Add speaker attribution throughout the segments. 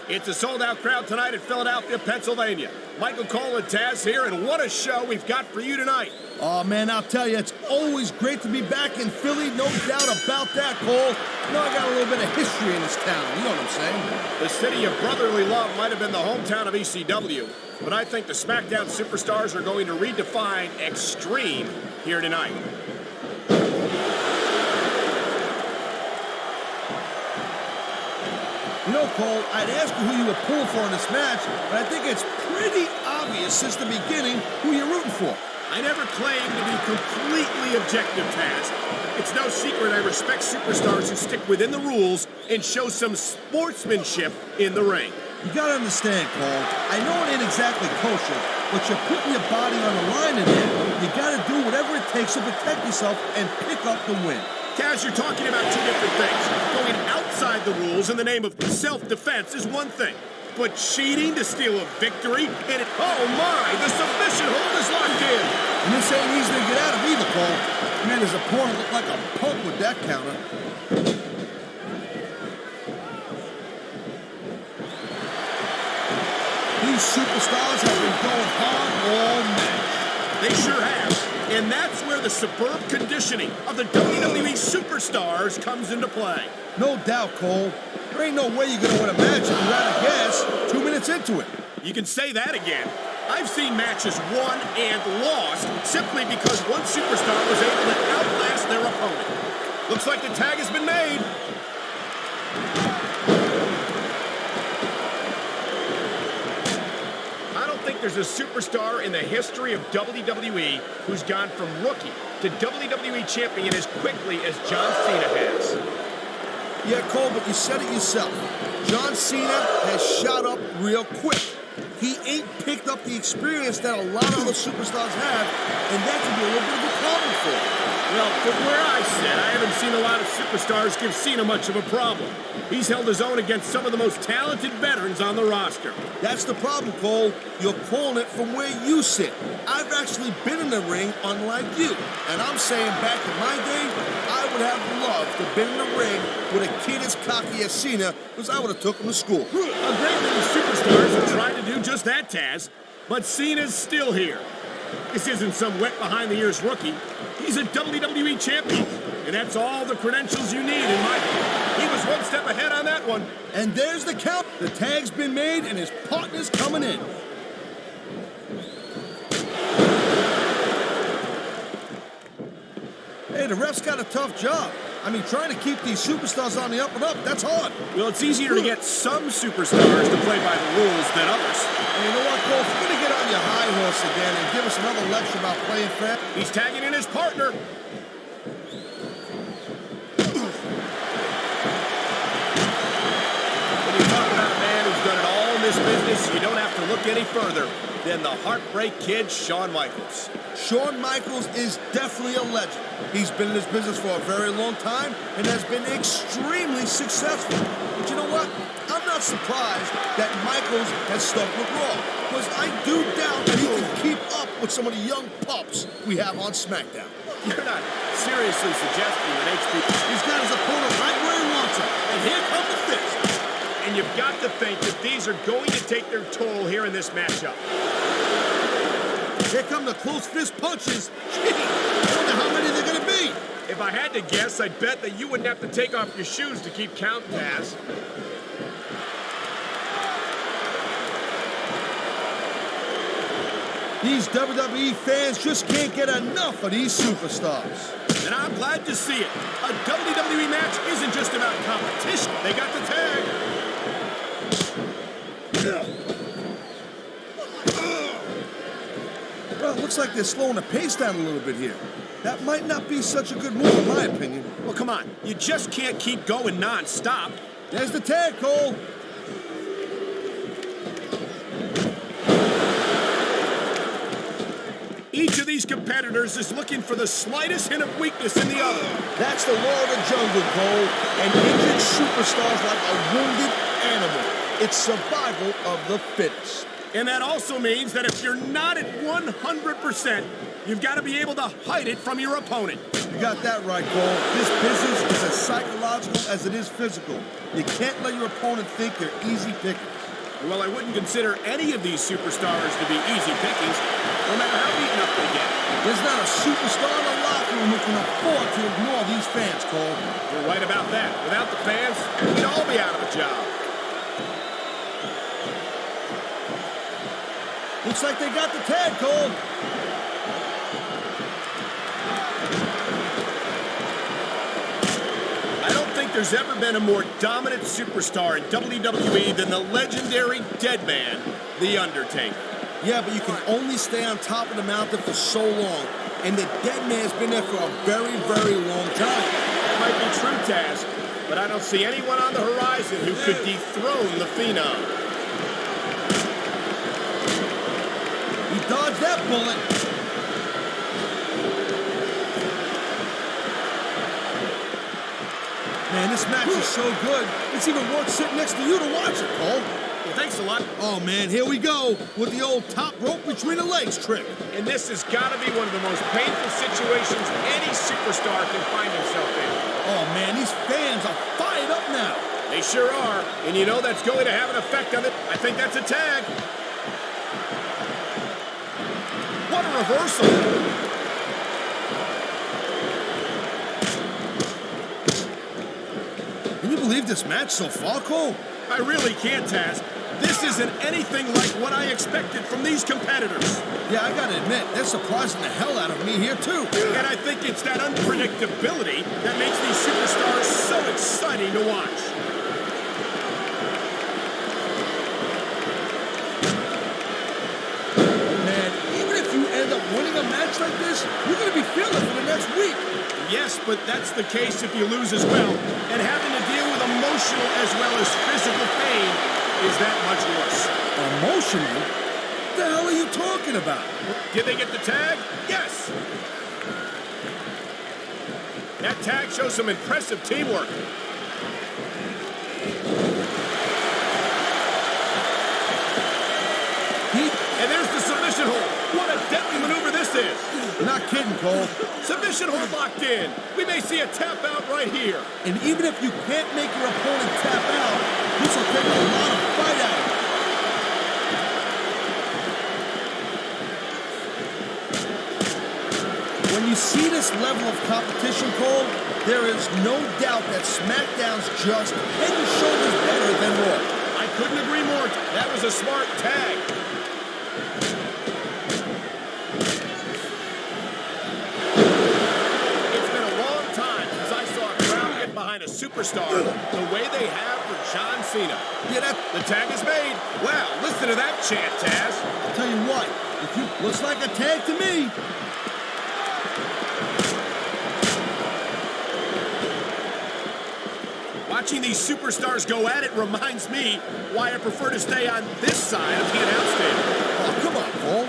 Speaker 1: It's a sold-out crowd tonight in Philadelphia, Pennsylvania. Michael Cole and Taz here, and what a show we've got for you tonight.
Speaker 2: Oh, man, I'll tell you, it's always great to be back in Philly, no doubt about that, Cole. You know, I got a little bit of history in this town, you know what I'm saying?
Speaker 1: The city of brotherly love might have been the hometown of ECW, but I think the SmackDown superstars are going to redefine extreme here tonight.
Speaker 2: You know, Cole, I'd ask you who you would pull for in this match, but I think it's pretty obvious since the beginning who you're rooting for.
Speaker 1: I never claimed to be completely objective, Taz. It's no secret I respect superstars who stick within the rules and show some sportsmanship in the ring.
Speaker 2: You gotta understand, Cole, I know it ain't exactly kosher, but you're putting your body on the line in there. You gotta do whatever it takes to protect yourself and pick up the win.
Speaker 1: Taz, you're talking about two different things. Going outside the rules in the name of self-defense is one thing, but cheating to steal a victory and oh my, the submission hold is locked in.
Speaker 2: And this ain't easy to get out of either, Cole. Man, his opponent looked like a punk with that counter. These superstars have been going hard all match.
Speaker 1: They sure have. And that's where the superb conditioning of the WWE superstars comes into play.
Speaker 2: No doubt, Cole. There ain't no way you're going to win a match if you're out of gas 2 minutes into it.
Speaker 1: You can say that again. I've seen matches won and lost simply because one superstar was able to outlast their opponent. Looks like the tag has been made. There's a superstar in the history of WWE who's gone from rookie to WWE champion as quickly as John Cena has.
Speaker 2: Yeah, Cole, but you said it yourself. John Cena has shot up real quick. He ain't picked up the experience that a lot of other superstars have, and that can be a little bit of a problem for him.
Speaker 1: Well, from where I sit, I haven't seen a lot of superstars give Cena much of a problem. He's held his own against some of the most talented veterans on the roster.
Speaker 2: That's the problem, Cole. You're calling it from where you sit. I've actually been in the ring, unlike you. And I'm saying back in my day, I would have loved to have been in the ring with a kid as cocky as Cena, because I would have took him to school.
Speaker 1: A great many superstars have tried to do just that, Taz. But Cena's still here. This isn't some wet behind-the-ears rookie. He's a WWE champion, and that's all the credentials you need in my book. He was one step ahead on that one.
Speaker 2: And there's the count. The tag's been made, and his partner's coming in. Hey, the ref's got a tough job. I mean, trying to keep these superstars on the up and up, that's hard.
Speaker 1: Well, it's easier to get some superstars to play by the rules than others.
Speaker 2: And you know what, Cole? If you're going to get on your high horse again and give us another lecture about playing fair.
Speaker 1: He's tagging in his partner. When you talk about a man who's done it all in this business, you don't have to look any further than the Heartbreak Kid, Shawn Michaels.
Speaker 2: Shawn Michaels is definitely a legend. He's been in this business for a very long time and has been extremely successful. But you know what? I'm not surprised that Michaels has stuck with Raw, because I do doubt that he can keep up with some of the young pups we have on SmackDown.
Speaker 1: You're not seriously suggesting that HBK...
Speaker 2: He's got his opponent right where he wants him, and here comes the fist.
Speaker 1: And you've got to think that these are going to take their toll here in this matchup.
Speaker 2: Here come the close fist punches. Gee, I wonder how many they're going to be.
Speaker 1: If I had to guess, I'd bet that you wouldn't have to take off your shoes to keep count, Taz.
Speaker 2: These WWE fans just can't get enough of these superstars.
Speaker 1: And I'm glad to see it. A WWE match isn't just about competition. They got the tag.
Speaker 2: Well, it looks like they're slowing the pace down a little bit here. That might not be such a good move, in my opinion.
Speaker 1: Well, come on. You just can't keep going non-stop.
Speaker 2: There's the tag, Cole.
Speaker 1: Each of these competitors is looking for the slightest hint of weakness in the other.
Speaker 2: That's the law of the jungle, Cole. And injured superstars like a wounded animal. It's survival of the fittest.
Speaker 1: And that also means that if you're not at 100%, you've got to be able to hide it from your opponent.
Speaker 2: You got that right, Cole. This business is as psychological as it is physical. You can't let your opponent think you're easy pickings.
Speaker 1: Well, I wouldn't consider any of these superstars to be easy pickings, no matter how beaten up they get.
Speaker 2: There's not a superstar in the locker room who can afford to ignore these fans, Cole.
Speaker 1: You're right about that. Without the fans, we'd all be out of a job.
Speaker 2: Looks like they got the tag, Cole.
Speaker 1: I don't think there's ever been a more dominant superstar in WWE than the legendary dead man, The Undertaker.
Speaker 2: Yeah, but you can only stay on top of the mountain for so long. And the dead man's been there for a very, very long time.
Speaker 1: That might be true, Taz, but I don't see anyone on the horizon who could dethrone the Phenom.
Speaker 2: He dodged that bullet. Man, this match is so good. It's even worth sitting next to you to watch it, Cole.
Speaker 1: Well, thanks a lot.
Speaker 2: Oh, man, here we go with the old top rope between the legs trick.
Speaker 1: And this has got to be one of the most painful situations any superstar can find himself in.
Speaker 2: Oh, man, these fans are fired up now.
Speaker 1: They sure are. And you know that's going to have an effect on it. I think that's a tag. What a reversal.
Speaker 2: Can you believe this match so far, Cole?
Speaker 1: I really can't, Taz. This isn't anything like what I expected from these competitors.
Speaker 2: Yeah, I gotta admit, they're surprising the hell out of me here, too.
Speaker 1: And I think it's that unpredictability that makes these superstars so exciting to watch.
Speaker 2: Man, even if you end up winning a match like this, you're gonna be feeling it for the next week.
Speaker 1: Yes, but that's the case if you lose as well. And having to deal with emotional as well as physical pain is that much worse.
Speaker 2: Emotional? What the hell are you talking about?
Speaker 1: Did they get the tag? Yes. That tag shows some impressive teamwork. And there's the submission hold. What a deadly maneuver this is.
Speaker 2: You're not kidding, Cole.
Speaker 1: Submission hold locked in. We may see a tap out right here.
Speaker 2: And even if you can't make your opponent tap out, this will take a lot of fight out of him. When you see this level of competition, Cole, there is no doubt that SmackDown's just head and shoulders better than Raw.
Speaker 1: I couldn't agree more. That was a smart tag. It's been a long time since I saw a crowd get behind a superstar the way they have for John Cena.
Speaker 2: Yeah,
Speaker 1: The tag is made. Wow, listen to that chant, Taz.
Speaker 2: I'll tell you what, looks like a tag to me.
Speaker 1: Watching these superstars go at it reminds me why I prefer to stay on this side of the announce table.
Speaker 2: Oh, come on, Cole.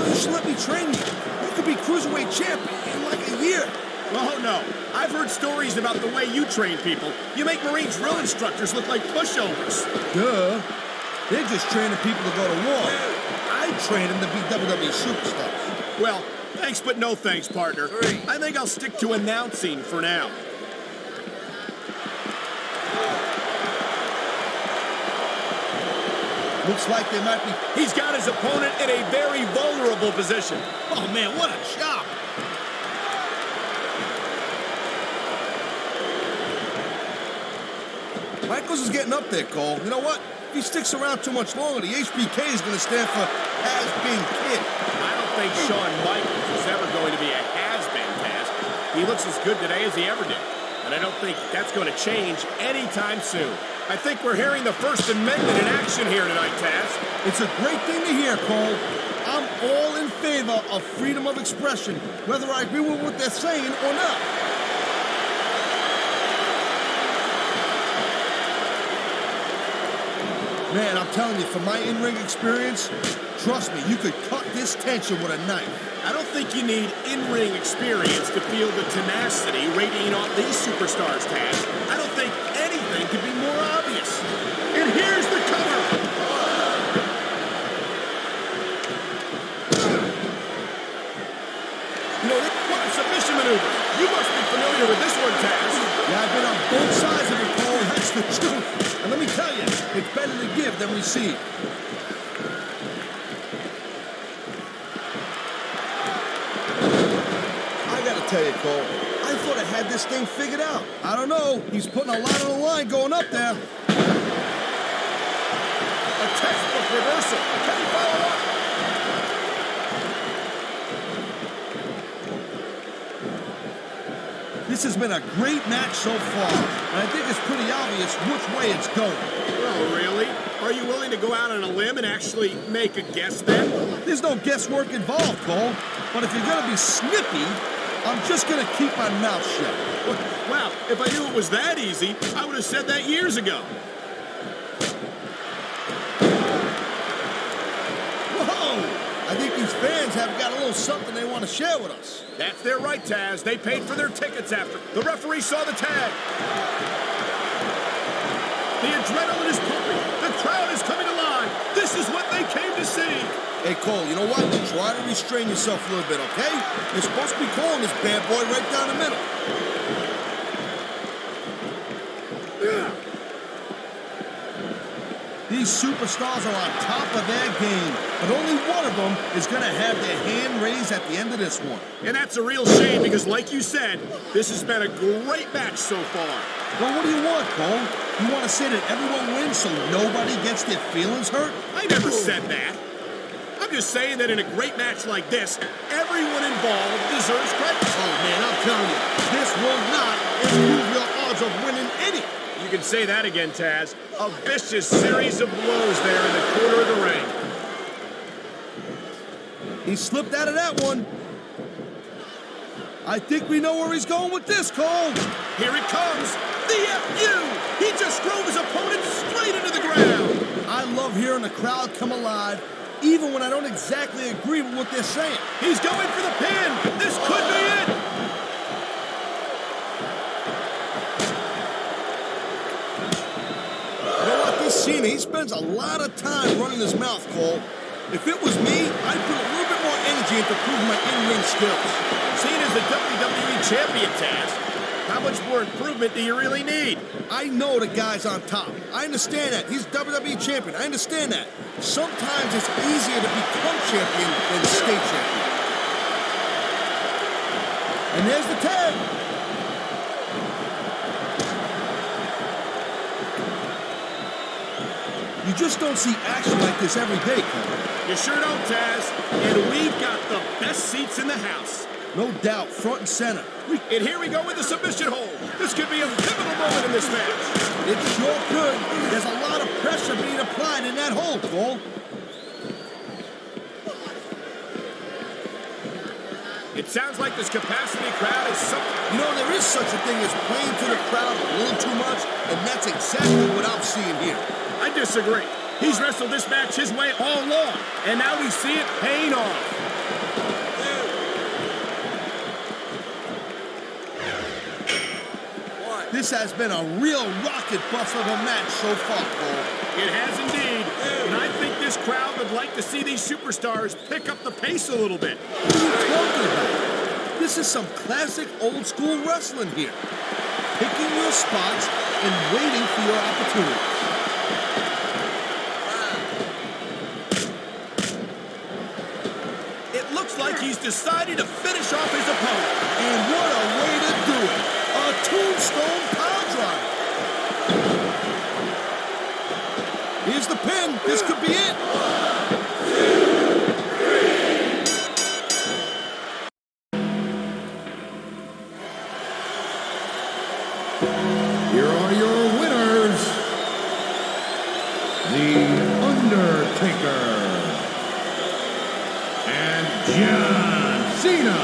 Speaker 2: You should let me train you. You could be Cruiserweight champion in like a year.
Speaker 1: Oh, no. I've heard stories about the way you train people. You make Marine drill instructors look like pushovers.
Speaker 2: Duh. They're just training people to go to war. I train them to be WWE superstars.
Speaker 1: Well, thanks but no thanks, partner. I think I'll stick to announcing for now.
Speaker 2: Looks like they might be...
Speaker 1: He's got his opponent in a very vulnerable position.
Speaker 2: Oh, man, what a chop. Michaels is getting up there, Cole. You know what? If he sticks around too much longer, the HBK is going to stand for has-been kid.
Speaker 1: I don't think Shawn Michaels is ever going to be a has-been, Taz. He looks as good today as he ever did. And I don't think that's going to change anytime soon. I think we're hearing the First Amendment in action here tonight, Taz.
Speaker 2: It's a great thing to hear, Cole. I'm all in favor of freedom of expression, whether I agree with what they're saying or not. Man, I'm telling you, from my in-ring experience, trust me, you could cut this tension with a knife.
Speaker 1: I don't think you need in-ring experience to feel the tenacity radiating off these superstars, Taz. I don't think anything could be more obvious. And here's the cover. You know, what a submission maneuver. You must be familiar with this one, Taz.
Speaker 2: Yeah, I've been on both sides of it, Cole. It's the truth. And let me tell you, it's better to give than receive. I gotta tell you, Cole, I thought I had this thing figured out. I don't know. He's putting a lot on the line going up there.
Speaker 1: A textbook reversal. Can he follow up?
Speaker 2: This has been a great match so far, and I think it's pretty obvious which way it's going.
Speaker 1: Oh, really? Are you willing to go out on a limb and actually make a guess then?
Speaker 2: There's no guesswork involved, Cole. But if you're gonna be snippy, I'm just gonna keep my mouth shut.
Speaker 1: Wow, if I knew it was that easy, I would have said that years ago.
Speaker 2: Whoa! I think these fans have got a little something they want to share with us.
Speaker 1: That's their right, Taz. They paid for their tickets after. The referee saw the tag. The adrenaline is pumping. The crowd is coming alive. This is what they came to see.
Speaker 2: Hey, Cole, you know what? Try to restrain yourself a little bit, okay? You're supposed to be calling this bad boy right down the middle. These superstars are on top of their game, but only one of them is going to have their hand raised at the end of this one.
Speaker 1: And that's a real shame because, like you said, this has been a great match so far.
Speaker 2: Well, what do you want, Cole? You want to say that everyone wins so nobody gets their feelings hurt?
Speaker 1: I never said that. I'm just saying that in a great match like this, everyone involved deserves credit.
Speaker 2: Oh, man, I'm telling you, this will not improve your odds of winning any.
Speaker 1: You can say that again, Taz. A vicious series of blows there in the corner of the ring.
Speaker 2: He slipped out of that one. I think we know where he's going with this, Cole.
Speaker 1: Here it comes. The FU. He just drove his opponent straight into the ground.
Speaker 2: I love hearing the crowd come alive, even when I don't exactly agree with what they're saying.
Speaker 1: He's going for the pin. This could be it.
Speaker 2: Cena, he spends a lot of time running his mouth, Cole. If it was me, I'd put a little bit more energy into proving my in-ring skills.
Speaker 1: Cena's the WWE champion, Taz. How much more improvement do you really need?
Speaker 2: I know the guy's on top. I understand that. He's WWE champion. I understand that. Sometimes it's easier to become champion than stay champion. And there's the tag. You just don't see action like this every day, Cole.
Speaker 1: You sure don't, Taz. And we've got the best seats in the house.
Speaker 2: No doubt, front and center.
Speaker 1: And here we go with the submission hold. This could be a pivotal moment in this match.
Speaker 2: It sure could. There's a lot of pressure being applied in that hold, Cole.
Speaker 1: It sounds like this capacity crowd is something.
Speaker 2: You know, there is such a thing as playing to the crowd a little too much, and that's exactly what I'm seeing here.
Speaker 1: I disagree. He's wrestled this match his way all along, and now we see it paying off.
Speaker 2: This has been a real rocket bus of a match so far, Cole.
Speaker 1: It has indeed, and I think this crowd would like to see these superstars pick up the pace a little bit.
Speaker 2: What are you talking about? This is some classic old-school wrestling here. Picking your spots and waiting for your opportunity.
Speaker 1: It looks like he's decided to finish off his opponent.
Speaker 2: And what a way to do it. A tombstone power drive. Here's the pin. This could be it.
Speaker 3: 1, 2, 3. Here are your winners, The Undertaker and John Cena.